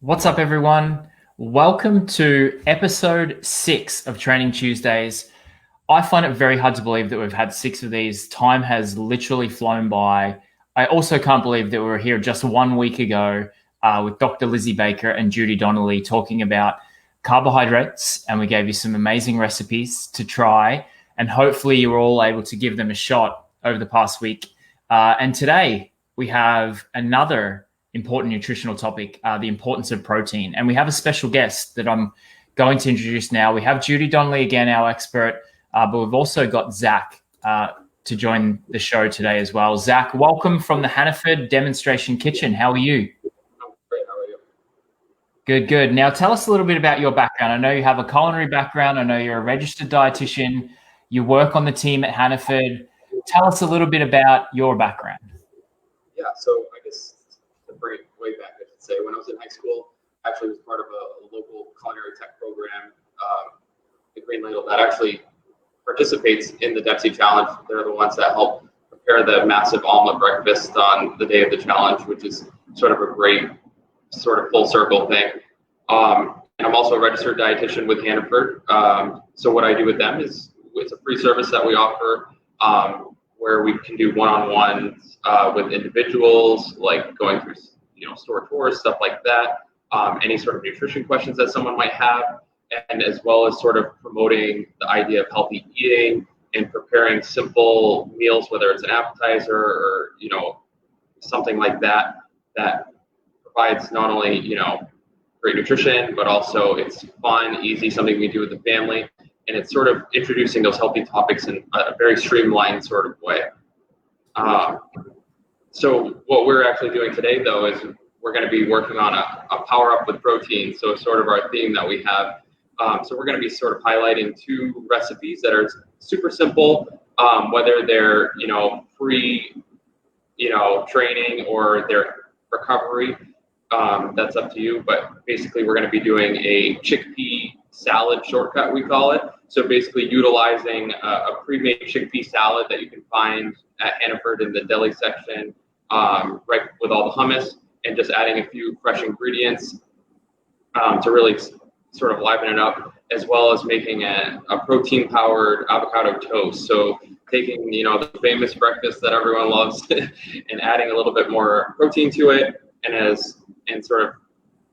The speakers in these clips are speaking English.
What's up, everyone? Welcome to episode 6 of Training Tuesdays. I find it very hard to believe that we've had 6 of these. Time has literally flown by. I also can't believe that we were here just 1 week ago with Dr. Lizzie Baker and Judy Donnelly talking about carbohydrates, and we gave you some amazing recipes to try, and hopefully you were all able to give them a shot over the past week. And today we have another important nutritional topic, the importance of protein. And we have a special guest that I'm going to introduce now. We have Judy Donnelly again, our expert, but we've also got Zach to join the show today as well. Zach, welcome from the Hannaford Demonstration Kitchen. How are you? I'm great. How are you? Good, good. Now tell us a little bit about your background. I know you have a culinary background. I know you're a registered dietitian. You work on the team at Hannaford. Tell us a little bit about your background. Yeah, so I guess to bring it way back, I should say, when I was in high school, I actually was part of a local culinary tech program, the Green Ladle, that actually participates in the Dempsey Challenge. They're the ones that help prepare the massive omelet breakfast on the day of the challenge, which is sort of a great sort of full circle thing. And I'm also a registered dietitian with Hannaford. So what I do with them is it's a free service that we offer, where we can do one-on-ones with individuals, like going through store tours, stuff like that. Any sort of nutrition questions that someone might have, and as well as sort of promoting the idea of healthy eating and preparing simple meals, whether it's an appetizer or something like that, that provides not only great nutrition, but also it's fun, easy, something we do with the family, and it's sort of introducing those healthy topics in a very streamlined sort of way. So what we're actually doing today, though, is we're going to be working on a power up with protein. So sort of our theme that we have. So we're going to be sort of highlighting 2 recipes that are super simple, whether they're pre training or they're recovery. That's up to you, but basically we're going to be doing a chickpea salad shortcut, we call it. So basically utilizing a pre-made chickpea salad that you can find at Hannaford in the deli section, right with all the hummus, and just adding a few fresh ingredients to really sort of liven it up, as well as making a protein-powered avocado toast. So taking the famous breakfast that everyone loves and adding a little bit more protein to it, and sort of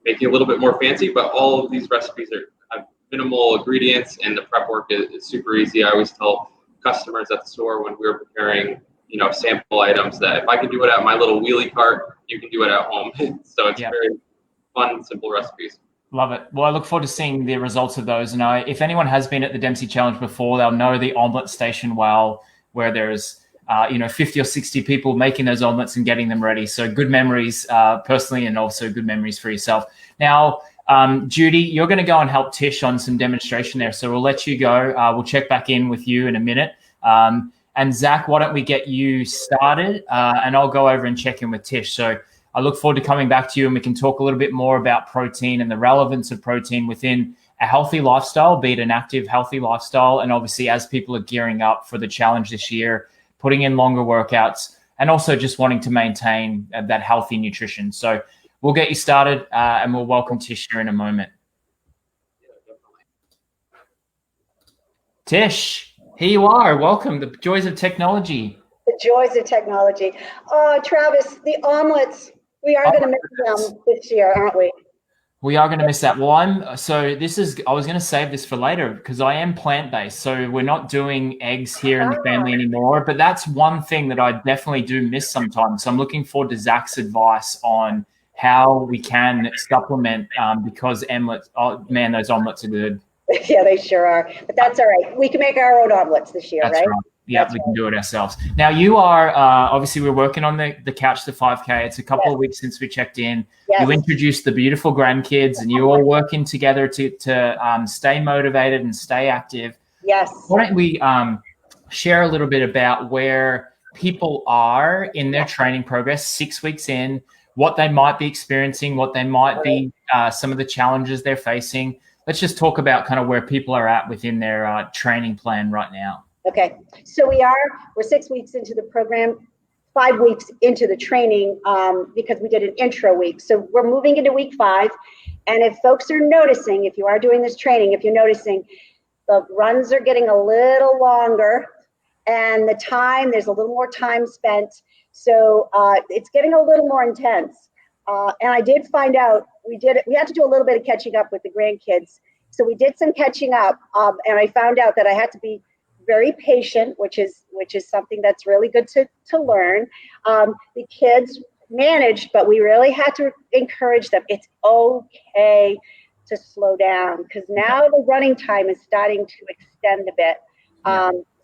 making it a little bit more fancy. But all of these recipes have minimal ingredients, and the prep work is super easy. I always tell customers at the store when we're preparing sample items that if I can do it at my little wheelie cart, you can do it at home. So it's very fun, simple recipes. Love it. Well, I look forward to seeing the results of those. And if anyone has been at the Dempsey Challenge before, they'll know the omelet station well, where there's 50 or 60 people making those omelets and getting them ready. So good memories personally, and also good memories for yourself. Now, Judy, you're going to go and help Tish on some demonstration there. So we'll let you go. We'll check back in with you in a minute. And Zach, why don't we get you started, and I'll go over and check in with Tish. So I look forward to coming back to you, and we can talk a little bit more about protein and the relevance of protein within a healthy lifestyle, be it an active, healthy lifestyle. And obviously, as people are gearing up for the challenge this year, putting in longer workouts, and also just wanting to maintain that healthy nutrition. So we'll get you started, and we'll welcome Tish here in a moment. Tish, here you are. Welcome. The joys of technology. The joys of technology. Oh, Travis, the omelets. We are going to miss them this year, aren't we? We are going to miss that. Well, I was going to save this for later because I am plant-based. So we're not doing eggs here in the family anymore, but that's one thing that I definitely do miss sometimes. So I'm looking forward to Zach's advice on how we can supplement because omelets, oh man, those omelets are good. Yeah, they sure are. But that's all right. We can make our own omelets this year, that's right? Yeah, we can do it ourselves. Now, you are obviously we're working on the Couch to 5K. It's a couple of weeks since we checked in. Yes. You introduced the beautiful grandkids, and you're all working together to stay motivated and stay active. Yes. Why don't we share a little bit about where people are in their training progress 6 weeks in, what they might be experiencing, what they might be, some of the challenges they're facing. Let's just talk about kind of where people are at within their training plan right now. Okay, so we're 6 weeks into the program. 5 weeks into the training because we did an intro week. So we're moving into week 5. And if folks are noticing, if you are doing this training, if you're noticing the runs are getting a little longer and there's a little more time spent. So it's getting a little more intense. And I did find out, we had to do a little bit of catching up with the grandkids. So we did some catching up and I found out that I had to be very patient, which is something that's really good to learn. The kids managed, but we really had to encourage them. It's okay to slow down because now the running time is starting to extend a bit.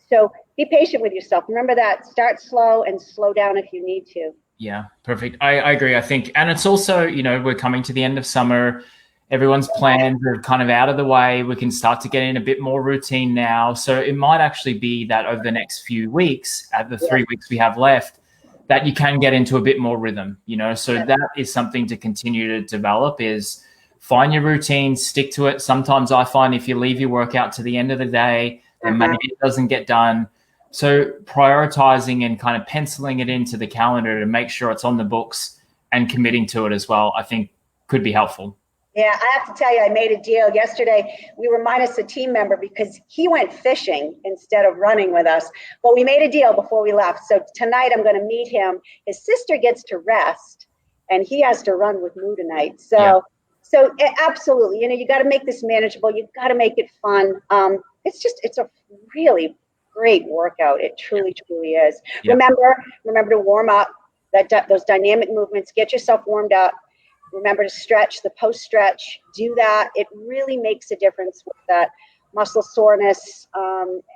So be patient with yourself. Remember that. Start slow and slow down if you need to. Yeah, perfect. I agree. I think, and it's also, we're coming to the end of summer. Everyone's plans are kind of out of the way. We can start to get in a bit more routine now. So it might actually be that over the next few weeks, at the 3 weeks we have left, that you can get into a bit more rhythm, So that is something to continue to develop, is find your routine, stick to it. Sometimes I find if you leave your workout to the end of the day, then maybe it doesn't get done. So prioritizing and kind of penciling it into the calendar to make sure it's on the books and committing to it as well, I think could be helpful. Yeah, I have to tell you, I made a deal yesterday. We were minus a team member because he went fishing instead of running with us. But we made a deal before we left. So tonight I'm going to meet him. His sister gets to rest, and he has to run with Moo tonight. So absolutely, you got to make this manageable. You've got to make it fun. It's a really great workout. It truly, truly is. Yeah. Remember to warm up. Those dynamic movements. Get yourself warmed up. Remember to stretch, the post stretch, do that. It really makes a difference with that muscle soreness,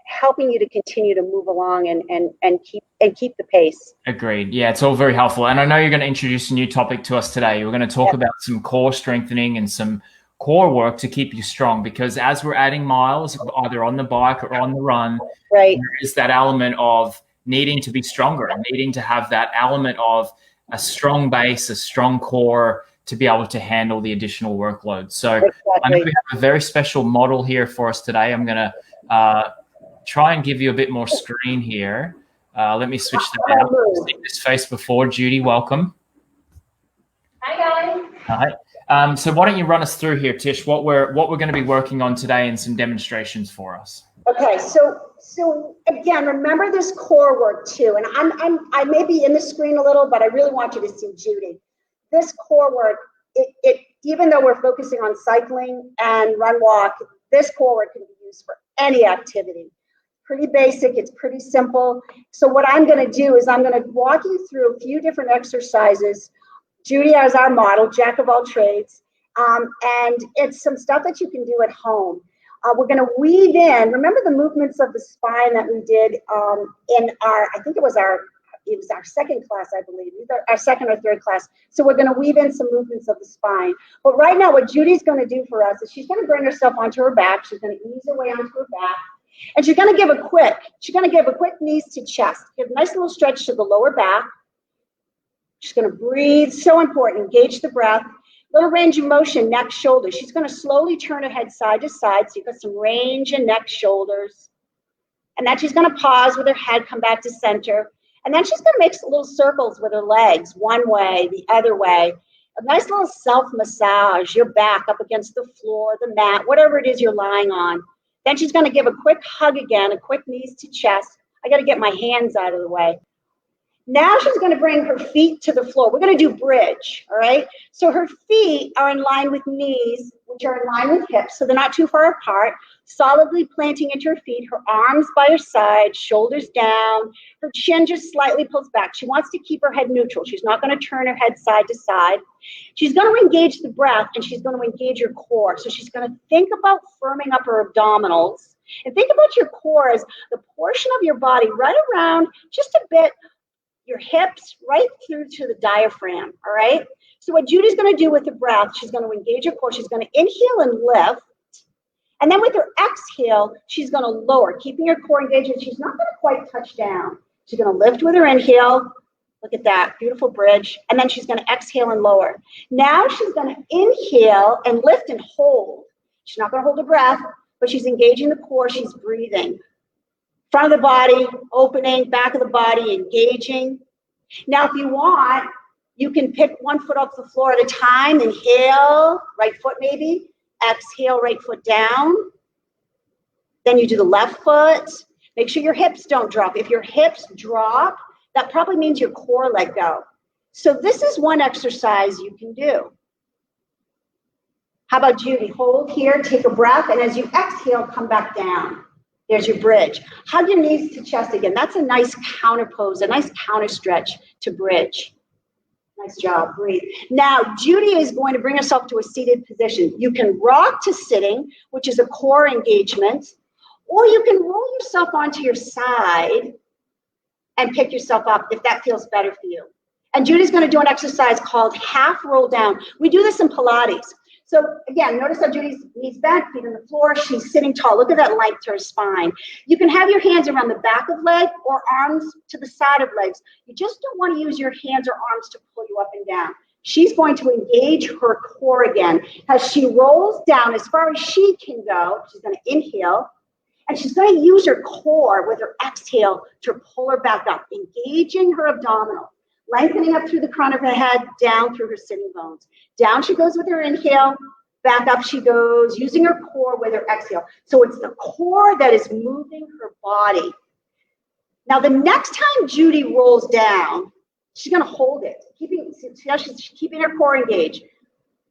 helping you to continue to move along and keep the pace. Agreed. Yeah, it's all very helpful. And I know you're going to introduce a new topic to us today. We're going to talk about some core strengthening and some core work to keep you strong, because as we're adding miles, either on the bike or on the run, right, there is that element of needing to be stronger, needing to have that element of a strong base, a strong core, to be able to handle the additional workload. So I know we have a very special model here for us today. I'm going to try and give you a bit more screen here. Let me switch that out. I've seen this face before. Judy, welcome. Hi, guys. Hi. So why don't you run us through here, Tish, what we're going to be working on today and some demonstrations for us. Okay, so again, remember this core work too. And I may be in the screen a little, but I really want you to see Judy. This core work, it even though we're focusing on cycling and run walk, this core work can be used for any activity. Pretty basic, it's pretty simple. So what I'm going to do is I'm going to walk you through a few different exercises. Judy as our model, jack of all trades, and it's some stuff that you can do at home. We're going to weave in, remember the movements of the spine that we did in our, I think it was our second class, I believe, either our second or third class. So we're going to weave in some movements of the spine. But right now, what Judy's going to do for us is she's going to bring herself onto her back. She's going to ease her way onto her back. And she's going to give a quick knees to chest. Give a nice little stretch to the lower back. She's going to breathe. So important. Engage the breath. Little range of motion, neck, shoulders. She's going to slowly turn her head side to side. So you've got some range in neck, shoulders. And then she's going to pause with her head, come back to center. And then she's going to make little circles with her legs, one way, the other way. A nice little self-massage, your back up against the floor, the mat, whatever it is you're lying on. Then she's going to give a quick hug again, a quick knees to chest. I got to get my hands out of the way. Now she's going to bring her feet to the floor. We're going to do bridge, all right? So her feet are in line with knees, which are in line with hips, so they're not too far apart, solidly planting into her feet, her arms by her side, shoulders down, her chin just slightly pulls back. She wants to keep her head neutral. She's not going to turn her head side to side. She's going to engage the breath, and she's going to engage her core. So she's going to think about firming up her abdominals, and think about your core as the portion of your body right around just a bit your hips right through to the diaphragm, all right? So what Judy's going to do with the breath, she's going to engage her core. She's going to inhale and lift. And then with her exhale, she's going to lower, keeping her core engaged. And she's not going to quite touch down. She's going to lift with her inhale. Look at that, beautiful bridge. And then she's going to exhale and lower. Now she's going to inhale and lift and hold. She's not going to hold her breath, but she's engaging the core. She's breathing. Front of the body, opening, back of the body, engaging. Now, if you want, you can pick one foot off the floor at a time. Inhale, right foot maybe. Exhale, right foot down. Then you do the left foot. Make sure your hips don't drop. If your hips drop, that probably means your core let go. So this is one exercise you can do. How about Judy? Hold here, take a breath, and as you exhale, come back down. There's your bridge. Hug your knees to chest again. That's a nice counter pose, a nice counter stretch to bridge. Nice job, breathe. Now, Judy is going to bring herself to a seated position. You can rock to sitting, which is a core engagement, or you can roll yourself onto your side and pick yourself up if that feels better for you. And Judy's going to do an exercise called half roll down. We do this in Pilates. So again, notice how Judy's knees bent, feet on the floor. She's sitting tall. Look at that length to her spine. You can have your hands around the back of leg or arms to the side of legs. You just don't want to use your hands or arms to pull you up and down. She's going to engage her core again. As she rolls down as far as she can go, she's going to inhale, and she's going to use her core with her exhale to pull her back up, engaging her abdominal, lengthening up through the crown of her head, down through her sitting bones. Down she goes with her inhale, back up she goes, using her core with her exhale. So it's the core that is moving her body. Now the next time Judy rolls down, she's going to hold it, she's keeping her core engaged.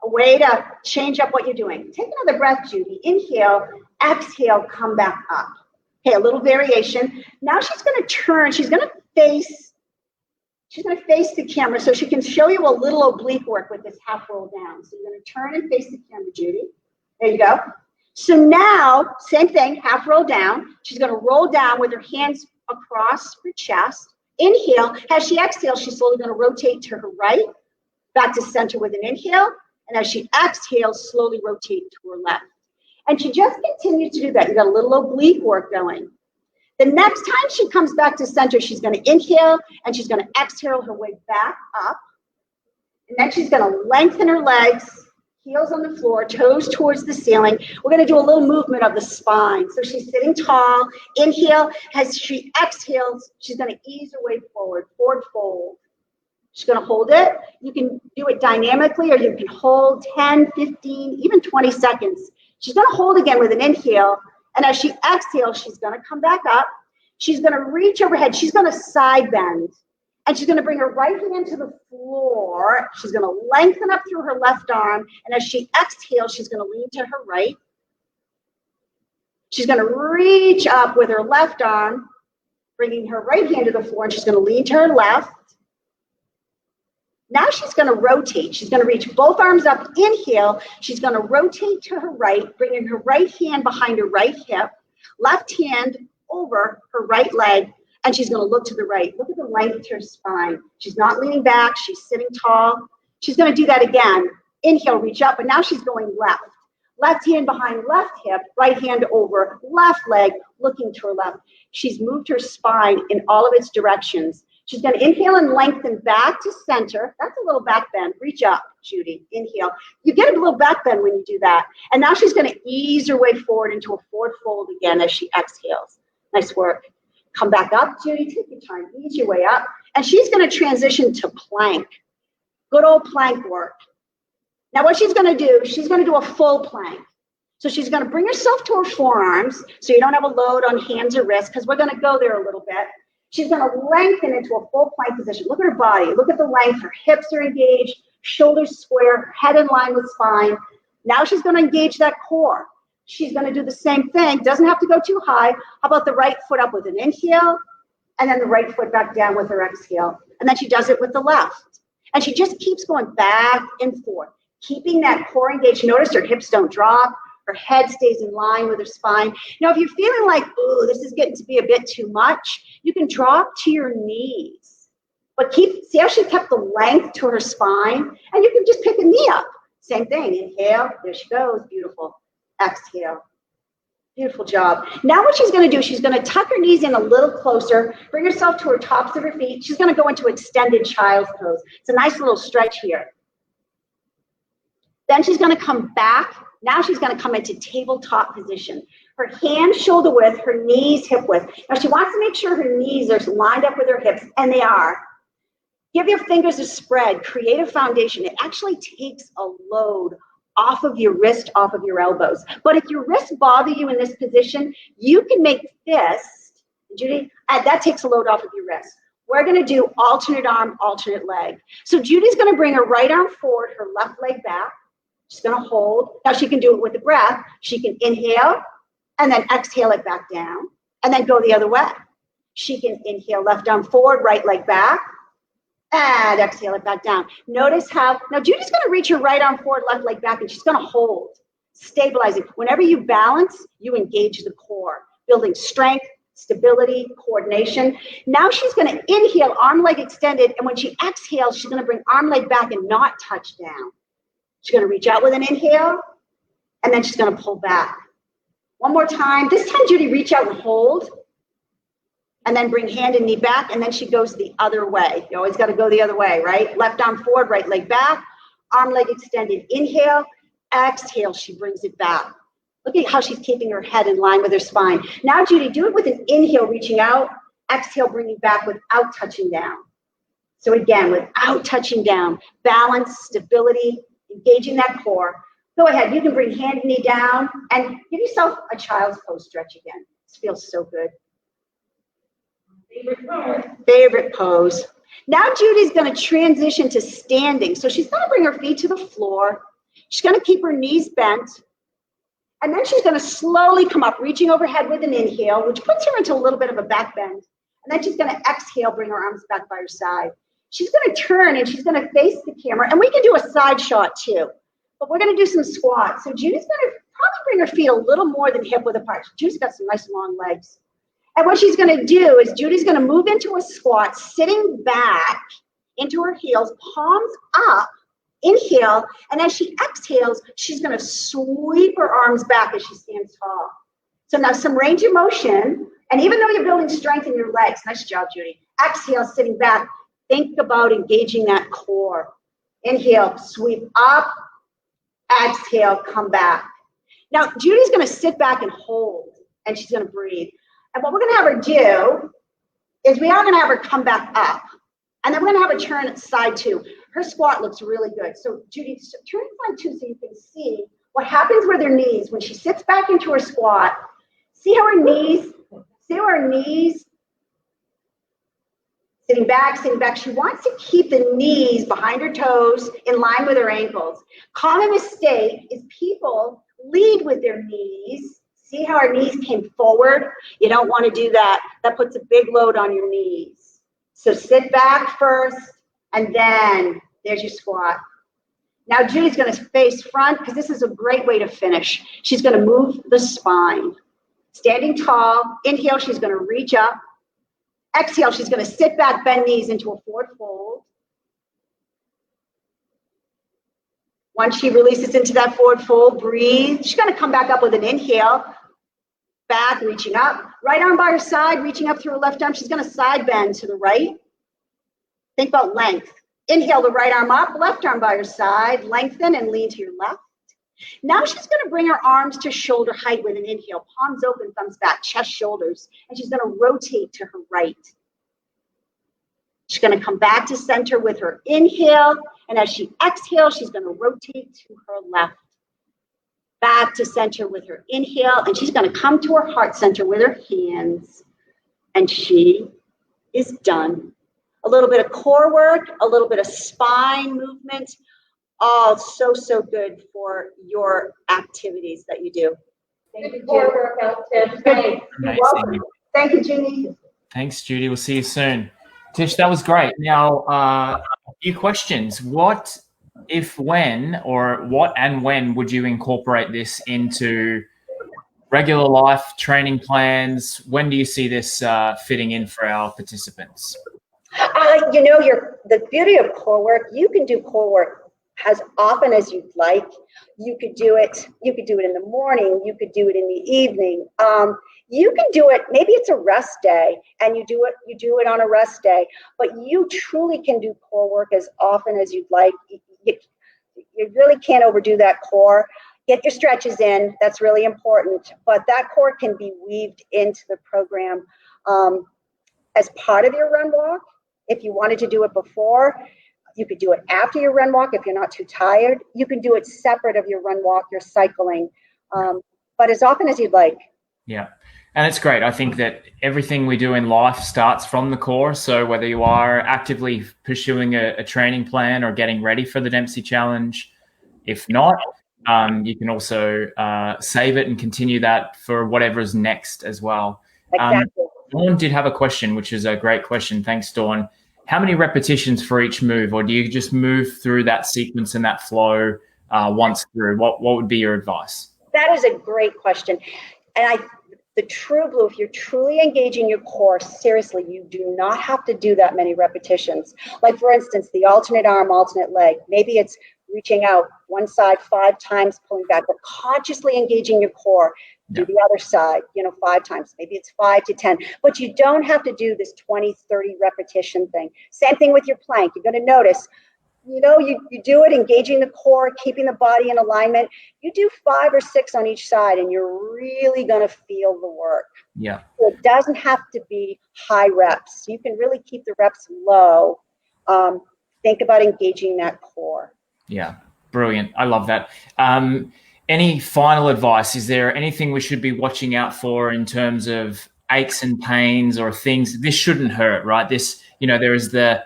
A way to change up what you're doing. Take another breath, Judy. Inhale, exhale, come back up. Okay, a little variation. Now she's going to turn, she's going to face the camera so she can show you a little oblique work with this half roll down. So you're going to turn and face the camera, Judy. There you go. So now, same thing, half roll down. She's going to roll down with her hands across her chest. Inhale. As she exhales, she's slowly going to rotate to her right, back to center with an inhale. And as she exhales, slowly rotate to her left. And she just continues to do that. You got a little oblique work going. The next time she comes back to center, she's going to inhale and she's going to exhale her way back up. And then she's going to lengthen her legs, heels on the floor, toes towards the ceiling. We're going to do a little movement of the spine. So she's sitting tall. Inhale. As she exhales, she's going to ease her way forward, forward fold. She's going to hold it. You can do it dynamically, or you can hold 10, 15, even 20 seconds. She's going to hold again with an inhale. And as she exhales, she's going to come back up. She's going to reach overhead. She's going to side bend. And she's going to bring her right hand to the floor. She's going to lengthen up through her left arm. And as she exhales, she's going to lean to her right. She's going to reach up with her left arm, bringing her right hand to the floor. And she's going to lean to her left. Now she's going to rotate. She's going to reach both arms up. Inhale. She's going to rotate to her right, bringing her right hand behind her right hip, left hand over her right leg, and she's going to look to the right. Look at the length to her spine. She's not leaning back. She's sitting tall. She's going to do that again. Inhale, reach up, but now she's going left. Left hand behind left hip, right hand over left leg, looking to her left. She's moved her spine in all of its directions. She's going to inhale and lengthen back to center. That's a little back bend. Reach up, Judy. Inhale. You get a little back bend when you do that. And now she's going to ease her way forward into a forward fold again as she exhales. Nice work. Come back up, Judy. Take your time. Ease your way up. And she's going to transition to plank. Good old plank work. Now what she's going to do, she's going to do a full plank. So she's going to bring herself to her forearms so you don't have a load on hands or wrists, because we're going to go there a little bit. She's going to lengthen into a full plank position. Look at her body. Look at the length. Her hips are engaged, shoulders square, head in line with spine. Now she's going to engage that core. She's going to do the same thing. Doesn't have to go too high. How about the right foot up with an inhale, and then the right foot back down with her exhale. And then she does it with the left. And she just keeps going back and forth, keeping that core engaged. Notice her hips don't drop. Her head stays in line with her spine. Now, if you're feeling like, ooh, this is getting to be a bit too much, you can drop to your knees. But see how she kept the length to her spine? And you can just pick a knee up. Same thing. Inhale. There she goes. Beautiful. Exhale. Beautiful job. Now what she's going to do, she's going to tuck her knees in a little closer, bring herself to her tops of her feet. She's going to go into extended child's pose. It's a nice little stretch here. Then she's going to come back. Now she's going to come into tabletop position. Her hands shoulder width, her knees hip width. Now she wants to make sure her knees are lined up with her hips, and they are. Give your fingers a spread, create a foundation. It actually takes a load off of your wrist, off of your elbows. But if your wrists bother you in this position, you can make fist, Judy, that takes a load off of your wrist. We're gonna do alternate arm, alternate leg. So Judy's gonna bring her right arm forward, her left leg back. She's gonna hold. Now she can do it with the breath. She can inhale and then exhale it back down and then go the other way. She can inhale, left arm forward, right leg back, and exhale it back down. Notice how, now Judy's gonna reach her right arm forward, left leg back, and she's gonna hold, stabilizing. Whenever you balance, you engage the core, building strength, stability, coordination. Now she's gonna inhale, arm, leg extended, and when she exhales, she's gonna bring arm, leg back and not touch down. She's gonna reach out with an inhale, and then she's gonna pull back. One more time. This time, Judy, reach out and hold, and then bring hand and knee back, and then she goes the other way. You always gotta go the other way, right? Left arm forward, right leg back, arm, leg extended, inhale, exhale, she brings it back. Look at how she's keeping her head in line with her spine. Now, Judy, do it with an inhale, reaching out, exhale, bringing back without touching down. So again, without touching down, balance, stability, engaging that core. Go ahead, you can bring hand and knee down and give yourself a child's pose stretch again. This feels so good. Favorite pose. Now Judy's gonna transition to standing. So she's gonna bring her feet to the floor. She's gonna keep her knees bent. And then she's gonna slowly come up, reaching overhead with an inhale, which puts her into a little bit of a back bend. And then she's gonna exhale, bring her arms back by her side. She's gonna turn and she's gonna face the camera. And we can do a side shot too. But we're gonna do some squats. So Judy's gonna probably bring her feet a little more than hip width apart. Judy's got some nice long legs. And what she's gonna do is Judy's gonna move into a squat, sitting back into her heels, palms up, inhale, and as she exhales, she's gonna sweep her arms back as she stands tall. So now some range of motion, and even though you're building strength in your legs, nice job, Judy. Exhale, sitting back, think about engaging that core. Inhale, sweep up, exhale, come back. Now, Judy's gonna sit back and hold, and she's gonna breathe. And what we're gonna have her do is we are gonna have her come back up. And then we're gonna have her turn at side two. Her squat looks really good. So Judy, turn side two so you can see what happens with her knees when she sits back into her squat. See how her knees, sitting back. She wants to keep the knees behind her toes in line with her ankles. Common mistake is people lead with their knees. See how our knees came forward? You don't want to do that. That puts a big load on your knees. So sit back first, and then there's your squat. Now Judy's going to face front because this is a great way to finish. She's going to move the spine. Standing tall, inhale, she's going to reach up. Exhale, she's going to sit back, bend knees into a forward fold. Once she releases into that forward fold, breathe. She's going to come back up with an inhale. Back, reaching up. Right arm by her side, reaching up through her left arm. She's going to side bend to the right. Think about length. Inhale the right arm up, left arm by her side. Lengthen and lean to your left. Now she's going to bring her arms to shoulder height with an inhale. Palms open, thumbs back, chest, shoulders. And she's going to rotate to her right. She's going to come back to center with her inhale. And as she exhales, she's going to rotate to her left. Back to center with her inhale. And she's going to come to her heart center with her hands. And she is done. A little bit of core work, a little bit of spine movement. All so good for your activities that you do. Thank you, core workout tips. You're welcome. Thank you, Judy. Thanks, Judy. We'll see you soon. Tish, that was great. Now, a few questions. What and when would you incorporate this into regular life training plans? When do you see this fitting in for our participants? The beauty of core work, you can do core work as often as you'd like. You could do it in the morning, you could do it in the evening. You can do it, maybe it's a rest day and you do it on a rest day, but you truly can do core work as often as you'd like. You really can't overdo that core. Get your stretches in, that's really important, but that core can be weaved into the program as part of your run walk. If you wanted to do it before, you could do it after your run walk if you're not too tired. You can do it separate of your run walk, your cycling, but as often as you'd like. Yeah. And it's great. I think that everything we do in life starts from the core. So whether you are actively pursuing a training plan or getting ready for the Dempsey Challenge, if not, you can also save it and continue that for whatever is next as well. Exactly. Dawn did have a question, which is a great question. Thanks, Dawn. How many repetitions for each move, or do you just move through that sequence and that flow once through? What would be your advice? That is a great question. And the True Blue, if you're truly engaging your core, seriously, you do not have to do that many repetitions. Like, for instance, the alternate arm, alternate leg. Maybe it's reaching out one side 5 times, pulling back, but consciously engaging your core. Do the other side, 5 times. Maybe it's 5 to 10. But you don't have to do this 20, 30 repetition thing. Same thing with your plank. You're going to notice, you do it engaging the core, keeping the body in alignment. You do 5 or 6 on each side, and you're really going to feel the work. Yeah. So it doesn't have to be high reps. You can really keep the reps low. Think about engaging that core. Yeah. Brilliant. I love that. Any final advice? Is there anything we should be watching out for in terms of aches and pains or things? This shouldn't hurt, right? There's the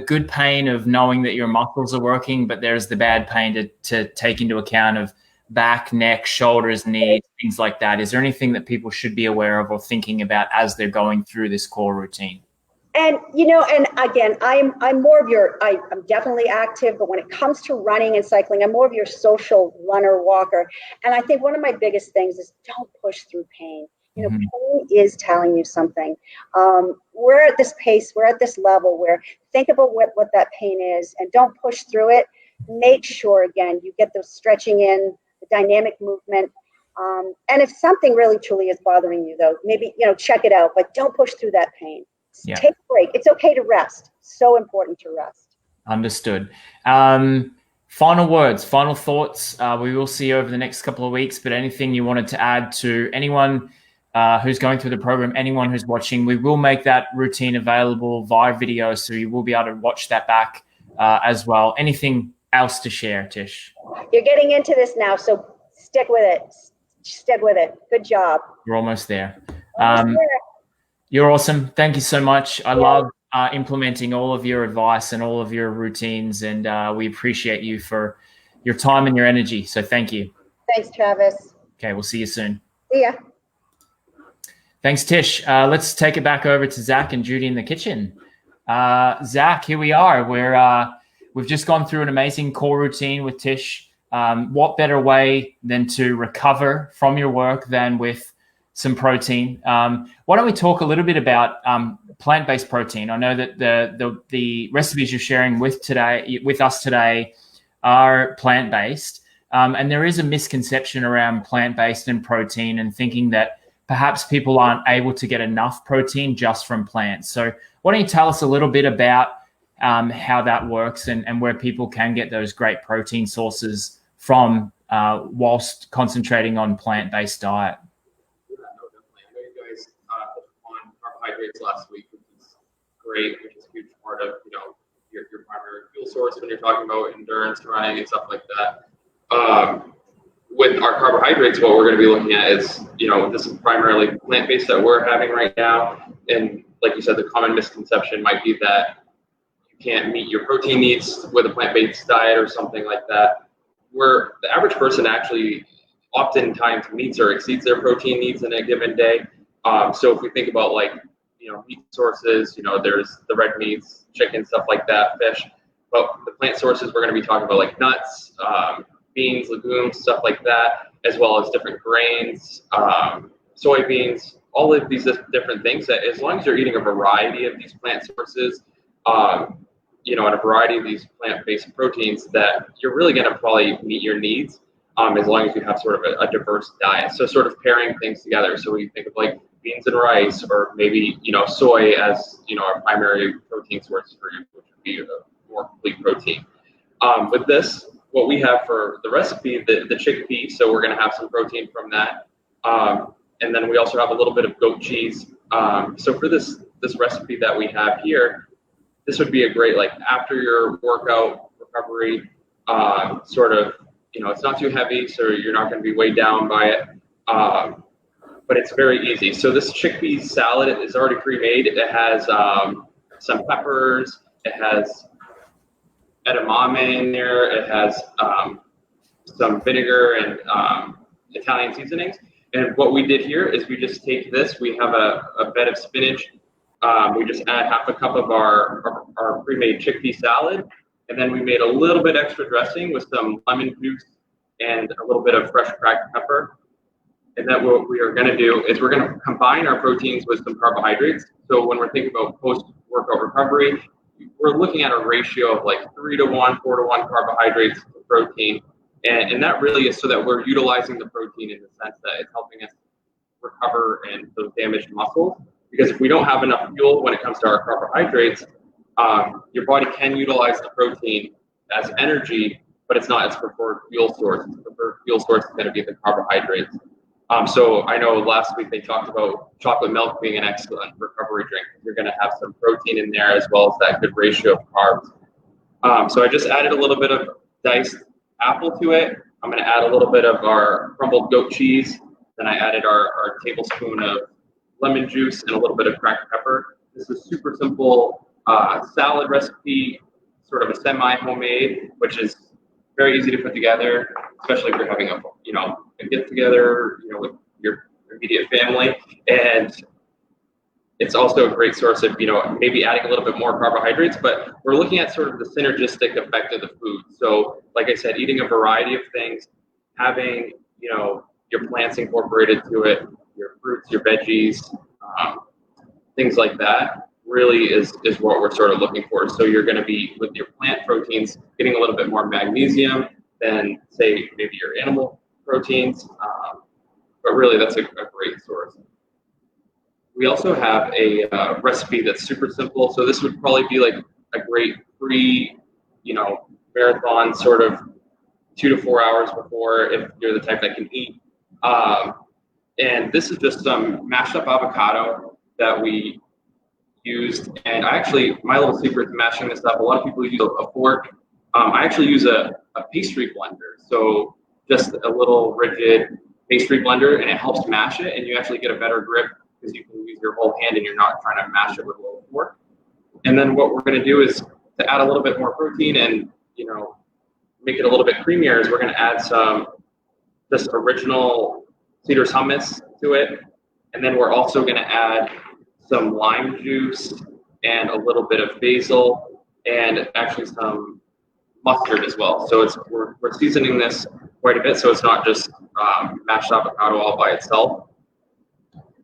good pain of knowing that your muscles are working, but there's the bad pain to take into account of back, neck, shoulders, knees, things like that. Is there anything that people should be aware of or thinking about as they're going through this core routine? And, and again, I'm more of I'm definitely active, but when it comes to running and cycling, I'm more of your social runner, walker. And I think one of my biggest things is don't push through pain. Pain is telling you something. We're at this pace, we're at this level where think about what that pain is and don't push through it. Make sure, again, you get those stretching in, the dynamic movement. And if something really truly is bothering you, though, maybe, check it out, but don't push through that pain. Yeah. Take a break. It's okay to rest. So important to rest. Understood. Final words, final thoughts. We will see you over the next couple of weeks, but anything you wanted to add to anyone who's going through the program, anyone who's watching, we will make that routine available via video, so you will be able to watch that back as well. Anything else to share, Tish? You're getting into this now, so stick with it. Stick with it. Good job. We're almost there. You're awesome. Thank you so much. I love implementing all of your advice and all of your routines, and we appreciate you for your time and your energy. So thank you. Thanks, Travis. Okay, we'll see you soon. See ya. Thanks, Tish. Let's take it back over to Zach and Judy in the kitchen. Zach, here we are. We've just gone through an amazing core routine with Tish. What better way than to recover from your work than with some protein? Why don't we talk a little bit about plant-based protein? I know that the recipes you're sharing with us today are plant-based, and there is a misconception around plant-based and protein, and thinking that perhaps people aren't able to get enough protein just from plants. So why don't you tell us a little bit about how that works and where people can get those great protein sources from whilst concentrating on plant-based diet? Carbohydrates last week, which is great, which is a huge part of your primary fuel source when you're talking about endurance running and stuff like that. With our carbohydrates, what we're going to be looking at is this is primarily plant-based that we're having right now, and like you said, the common misconception might be that you can't meet your protein needs with a plant-based diet or something like that. Where the average person actually oftentimes meets or exceeds their protein needs in a given day. So if we think about meat sources, there's the red meats, chicken, stuff like that, fish. But the plant sources, we're going to be talking about like nuts, beans, legumes, stuff like that, as well as different grains, soybeans, all of these different things. That as long as you're eating a variety of these plant sources, and a variety of these plant-based proteins, that you're really going to probably meet your needs. As long as you have sort of a diverse diet. So sort of pairing things together. So we think of like beans and rice, or maybe, soy as, our primary protein source for you, which would be a more complete protein. With this, what we have for the recipe, the chickpea, so we're going to have some protein from that. And then we also have a little bit of goat cheese, So for this recipe that we have here, this would be a great, like, after your workout recovery, sort of, it's not too heavy, so you're not going to be weighed down by it. But it's very easy. So this chickpea salad is already pre-made. It has some peppers. It has edamame in there. It has some vinegar and Italian seasonings. And what we did here is we just take this. We have a bed of spinach. We just add half a cup of our pre-made chickpea salad. And then we made a little bit extra dressing with some lemon juice and a little bit of fresh cracked pepper. And then what we are going to do is we're going to combine our proteins with some carbohydrates. So when we're thinking about post-workout recovery, we're looking at a ratio of like 3-to-1, 4-to-1 carbohydrates to protein. And that really is so that we're utilizing the protein in the sense that it's helping us recover and those damaged muscles. Because if we don't have enough fuel when it comes to our carbohydrates, your body can utilize the protein as energy, but it's not its preferred fuel source. Its preferred fuel source is going to be the carbohydrates. So I know last week they talked about chocolate milk being an excellent recovery drink. You're going to have some protein in there as well as that good ratio of carbs. So I just added a little bit of diced apple to it. I'm going to add a little bit of our crumbled goat cheese. Then I added our tablespoon of lemon juice and a little bit of cracked pepper. This is super simple salad recipe, sort of a semi-homemade, which is very easy to put together, especially if you're having a get together, with your immediate family. And it's also a great source of, maybe adding a little bit more carbohydrates, but we're looking at sort of the synergistic effect of the food. So like I said, eating a variety of things, having, your plants incorporated to it, your fruits, your veggies, things like that really is what we're sort of looking for. So you're going to be, with your plant proteins, getting a little bit more magnesium than, say, maybe your animal proteins, but really that's a great source. We also have a recipe that's super simple. So this would probably be like a great marathon sort of 2 to 4 hours before, if you're the type that can eat. And this is just some mashed up avocado that we used. And my little secret to mashing this up, a lot of people use a fork. I actually use a pastry blender. So just a little rigid pastry blender, and it helps mash it, and you actually get a better grip because you can use your whole hand and you're not trying to mash it with a little fork. And then what we're going to do is to add a little bit more protein and, make it a little bit creamier, is we're going to add some just original Cedars hummus to it. And then we're also going to add some lime juice and a little bit of basil and actually some mustard as well. So we're seasoning this quite a bit, so it's not just mashed avocado all by itself.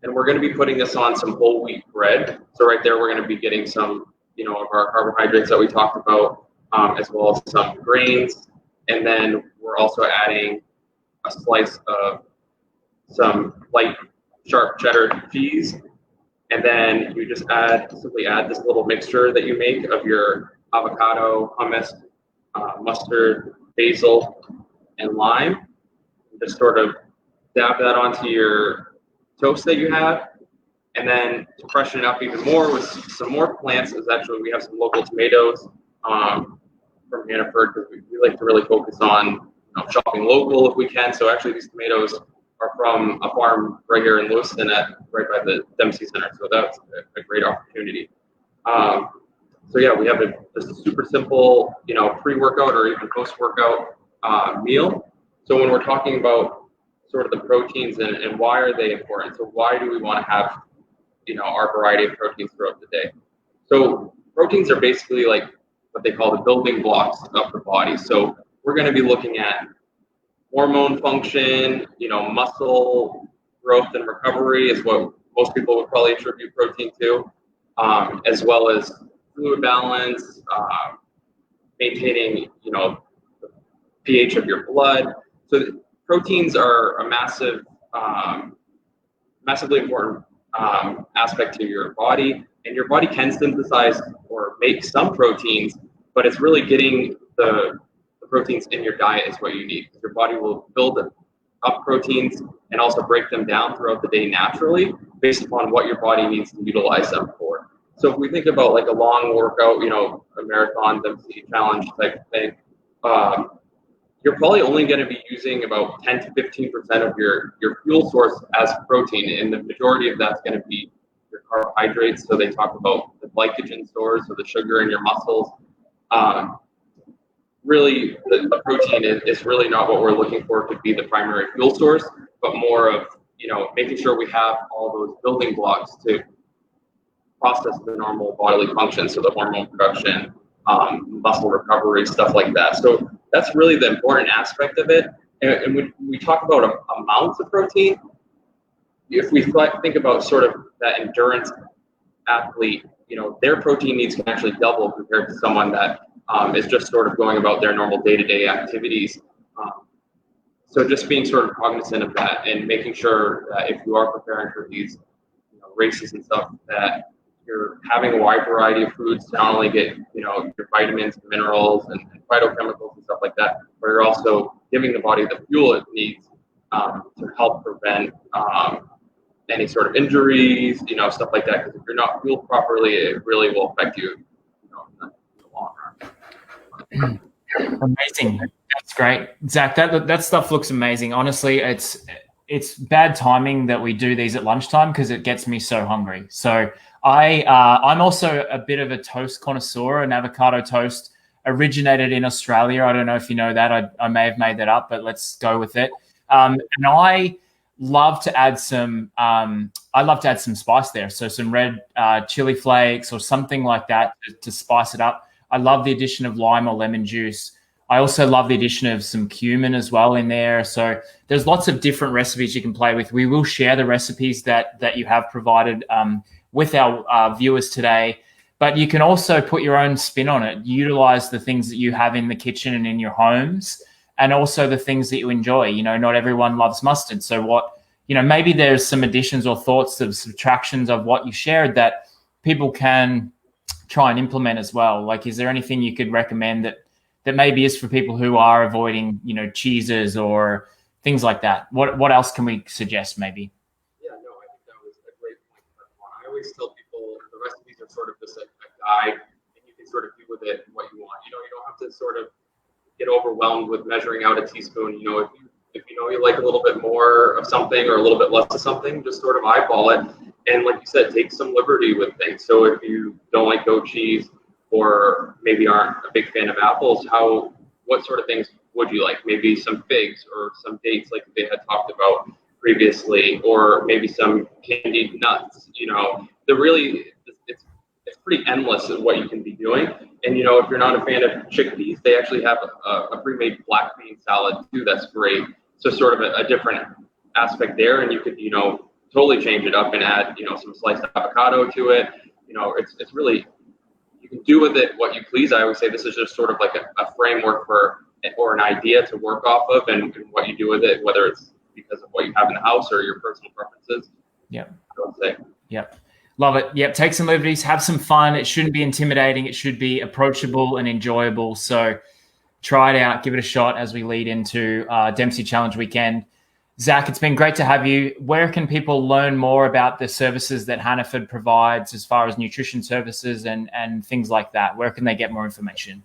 And we're going to be putting this on some whole wheat bread. So right there, we're going to be getting some, of our carbohydrates that we talked about, as well as some grains. And then we're also adding a slice of some light, sharp cheddar cheese. And then you just simply add this little mixture that you make of your avocado, hummus, mustard, basil, and lime. And just sort of dab that onto your toast that you have. And then to freshen it up even more with some more plants, we have some local tomatoes from Hannaford, because we like to really focus on shopping local if we can. So actually these tomatoes are from a farm right here in Lewiston, right by the Dempsey Center. So that's a great opportunity. So yeah, we have just a super simple, pre-workout or even post-workout meal. So when we're talking about sort of the proteins and why are they important? So why do we want to have, our variety of proteins throughout the day? So proteins are basically like what they call the building blocks of the body. So we're going to be looking at hormone function, muscle growth and recovery is what most people would probably attribute protein to, as well as fluid balance, maintaining, the pH of your blood. So proteins are a massively important aspect to your body, and your body can synthesize or make some proteins, but it's really getting the proteins in your diet is what you need. Your body will build up proteins and also break them down throughout the day naturally, based upon what your body needs to utilize them for. So if we think about like a long workout, a marathon, Dempsey challenge type thing, you're probably only going to be using about 10 to 15% of your fuel source as protein, and the majority of that's going to be your carbohydrates. So they talk about the glycogen stores, so the sugar in your muscles. Really, the protein is really not what we're looking for to be the primary fuel source, but more of making sure we have all those building blocks to process the normal bodily functions, so the hormone production, muscle recovery, stuff like that. So that's really the important aspect of it. And when we talk about amounts of protein, if we think about sort of that endurance athlete, their protein needs can actually double compared to someone that is just sort of going about their normal day-to-day activities. So just being sort of cognizant of that and making sure that if you are preparing for these races and stuff, that you're having a wide variety of foods to not only get your vitamins, minerals, and phytochemicals and stuff like that, but you're also giving the body the fuel it needs to help prevent any sort of injuries, stuff like that. Because if you're not fueled properly, it really will affect you, in the long run. Amazing. That's great, Zach. That stuff looks amazing. Honestly, it's bad timing that we do these at lunchtime because it gets me so hungry. So I'm also a bit of a toast connoisseur. An avocado toast originated in Australia. I don't know if you know that. I may have made that up, but let's go with it. And I love to add some. Some spice there. So some red chili flakes or something like that to spice it up. I love the addition of lime or lemon juice. I also love the addition of some cumin as well in there. So there's lots of different recipes you can play with. We will share the recipes that you have provided with our viewers today, but you can also put your own spin on it. Utilize the things that you have in the kitchen and in your homes, and also the things that you enjoy. Not everyone loves mustard. So maybe there's some additions or thoughts of subtractions of what you shared that people can try and implement as well. Like, is there anything you could recommend that maybe is for people who are avoiding, cheeses or things like that? What else can we suggest maybe? Yeah, no, I think that was a great point. I always tell people the recipes are sort of just a guide, and you can sort of do with it what you want. You don't have to sort of get overwhelmed with measuring out a teaspoon. If you like a little bit more of something or a little bit less of something, just sort of eyeball it. And like you said, take some liberty with things. So if you don't like goat cheese, or maybe aren't a big fan of apples, what sort of things would you like? Maybe some figs or some dates like they had talked about previously, or maybe some candied nuts. It's pretty endless of what you can be doing. And if you're not a fan of chickpeas, they actually have a pre-made black bean salad too. That's great. So sort of a different aspect there, and you could totally change it up and add some sliced avocado to it. It's really, you can do with it what you please. I always say this is just sort of like a framework or an idea to work off of, and what you do with it, whether it's because of what you have in the house or your personal preferences. Yeah. I would say. Yep. Love it. Yep. Take some liberties, have some fun. It shouldn't be intimidating. It should be approachable and enjoyable. So try it out. Give it a shot as we lead into Dempsey Challenge weekend. Zach, it's been great to have you. Where can people learn more about the services that Hannaford provides as far as nutrition services and things like that? Where can they get more information?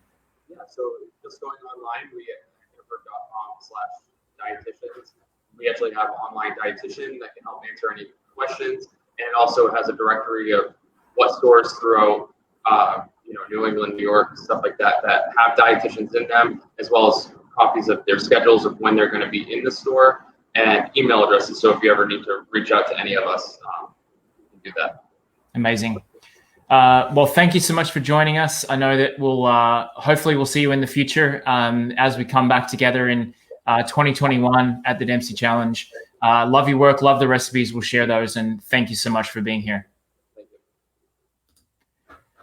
Yeah, so just going online, we at hannaford.com/dietitians. We actually have an online dietitian that can help answer any questions, and it also has a directory of what stores throughout New England, New York, stuff like that have dietitians in them, as well as copies of their schedules of when they're going to be in the store, and email addresses. So if you ever need to reach out to any of us, you can do that. Amazing. Well, thank you so much for joining us. I know that hopefully we'll see you in the future as we come back together in 2021 at the Dempsey Challenge. Love your work, love the recipes. We'll share those, and thank you so much for being here. Thank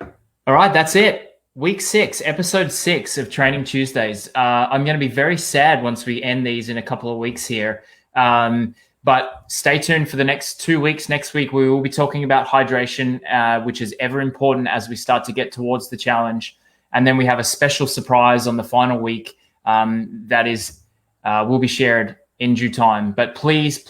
you. All right, that's it. Week 6, episode 6 of Training Tuesdays. I'm going to be very sad once we end these in a couple of weeks here. But stay tuned for the next 2 weeks. Next week, we will be talking about hydration, which is ever important as we start to get towards the challenge. And then we have a special surprise on the final week that will be shared in due time. But please,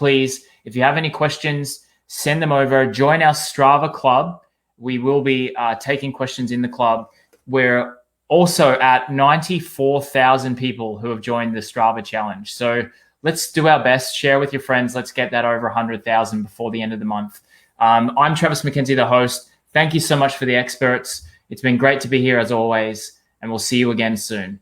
if you have any questions, send them over. Join our Strava club. We will be taking questions in the club. We're also at 94,000 people who have joined the Strava challenge. So let's do our best. Share with your friends. Let's get that over 100,000 before the end of the month. I'm Travis McKenzie, the host. Thank you so much for the experts. It's been great to be here as always, and we'll see you again soon.